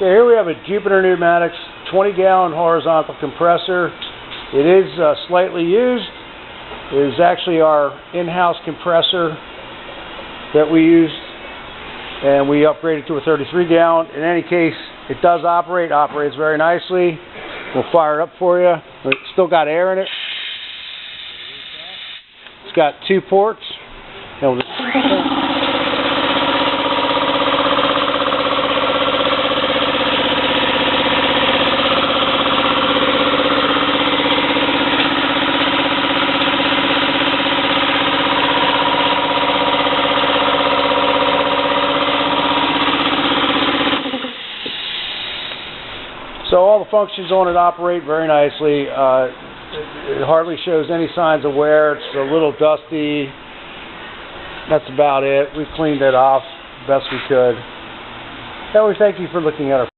Okay, here we have a Jupiter Pneumatics 20-gallon horizontal compressor. It is slightly used. It is actually our in-house compressor that we used, and we upgraded to a 33-gallon. In any case, it does operates very nicely. We'll fire it up for you. It's still got air in it. It's got 2 ports. And we'll So all the functions on it operate very nicely. It hardly shows any signs of wear. It's a little dusty. That's about it. We cleaned it off the best we could. And we thank you for looking at our